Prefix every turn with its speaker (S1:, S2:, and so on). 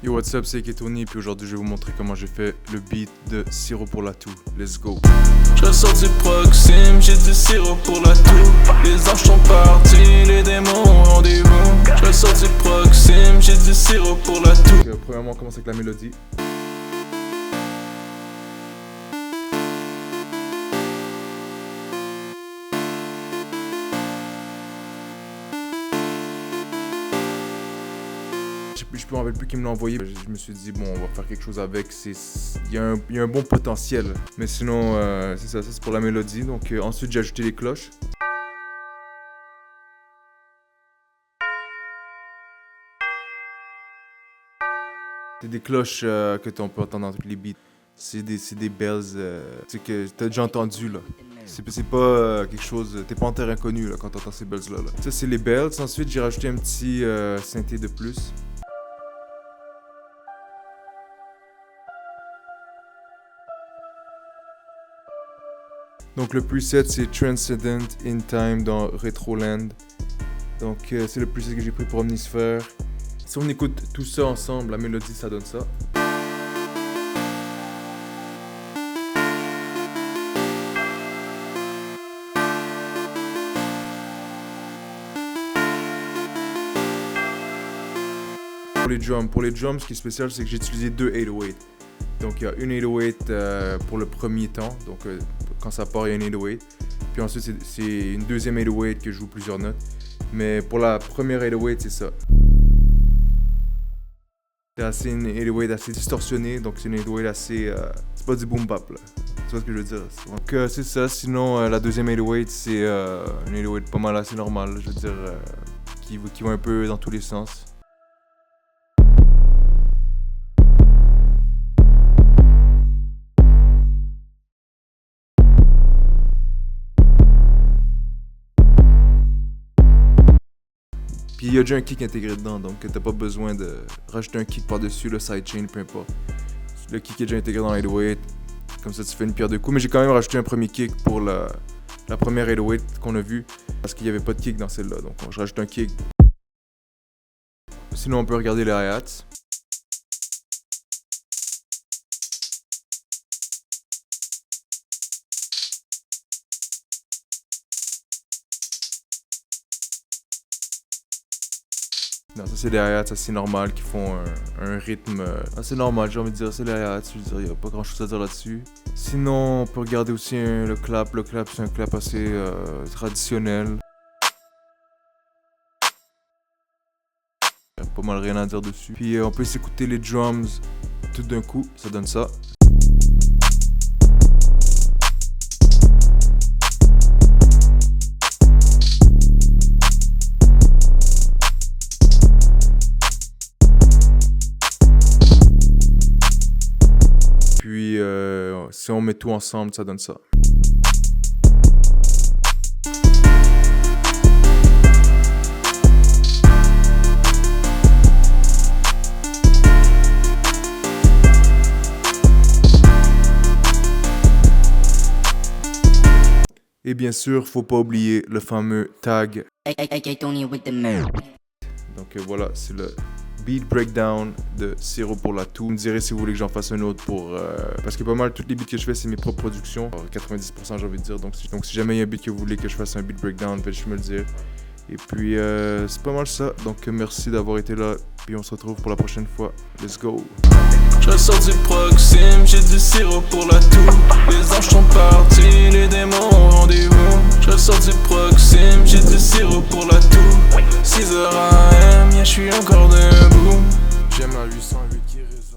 S1: Yo, what's up, c'est Ketoni, puis aujourd'hui je vais vous montrer comment j'ai fait le beat de Sirop pour la toux. Let's go.
S2: Je ressors du Proxime, j'ai du sirop pour la toux. Les anges sont partis, les démons ont rendez-vous. Je ressors du Proxime, j'ai du sirop pour la toux.
S1: Premièrement, on commence avec la mélodie. Je me rappelle plus qui me l'a envoyé. Je me suis dit, bon, on va faire quelque chose avec. Il y a un bon potentiel. Mais sinon, c'est ça c'est pour la mélodie. Donc ensuite, j'ai ajouté les cloches. C'est des cloches que on peut entendre dans tous les beats. C'est des bells que t'as déjà entendu là. C'est pas quelque chose. T'es pas en terre inconnue là quand t'entends ces bells là. Ça c'est les bells. Ensuite j'ai rajouté un petit synthé de plus. Donc le preset c'est Transcendent in Time dans Retroland. Donc c'est le preset que j'ai pris pour Omnisphere. Si on écoute tout ça ensemble, la mélodie ça donne ça. Pour les drums, ce qui est spécial, c'est que j'ai utilisé deux 808. Donc il y a une 808 pour le premier temps, donc quand ça part il y a une 808. Puis ensuite c'est une deuxième 808 que je joue plusieurs notes. Mais pour la première 808 c'est ça. C'est une 808 assez distorsionnée, donc c'est une 808 assez... c'est pas du boom bap là, tu vois ce que je veux dire. Donc c'est ça, sinon la deuxième 808 c'est une 808 pas mal assez normale, je veux dire, qui va un peu dans tous les sens. Puis il y a déjà un kick intégré dedans, donc t'as pas besoin de rajouter un kick par-dessus, le sidechain, peu importe. Le kick est déjà intégré dans la 808, comme ça tu fais une pierre deux coups. Mais j'ai quand même rajouté un premier kick pour la première 808 qu'on a vue, parce qu'il n'y avait pas de kick dans celle-là, donc je rajoute un kick. Sinon on peut regarder les hi-hats. Non, ça c'est des hi-hats assez normales qui font un rythme assez normal, j'ai envie de dire, c'est les hi-hats, je veux dire, il n'y a pas grand chose à dire là-dessus. Sinon, on peut regarder aussi le clap c'est un clap assez traditionnel. Il y a pas mal rien à dire dessus. Puis on peut s'écouter les drums tout d'un coup, ça donne ça. Puis si on met tout ensemble, ça donne ça. Et bien sûr, faut pas oublier le fameux tag. Donc voilà, c'est le beat breakdown de Sirop pour la toux. Vous me direz si vous voulez que j'en fasse un autre parce que pas mal, toutes les beats que je fais, c'est mes propres productions. 90% j'ai envie de dire. Donc si jamais il y a un beat que vous voulez que je fasse un beat breakdown, faites juste me le dire. Et puis c'est pas mal ça. Donc merci d'avoir été là. Puis on se retrouve pour la prochaine fois. Let's go!
S2: Je ressors du Proxime, j'ai du sirop pour la toux. Les anges sont partis, les démons ont rendez-vous. Je ressors du Proxime, j'ai du sirop pour la toux. 6h AM, je suis encore debout.
S1: J'aime la 808 qui résume.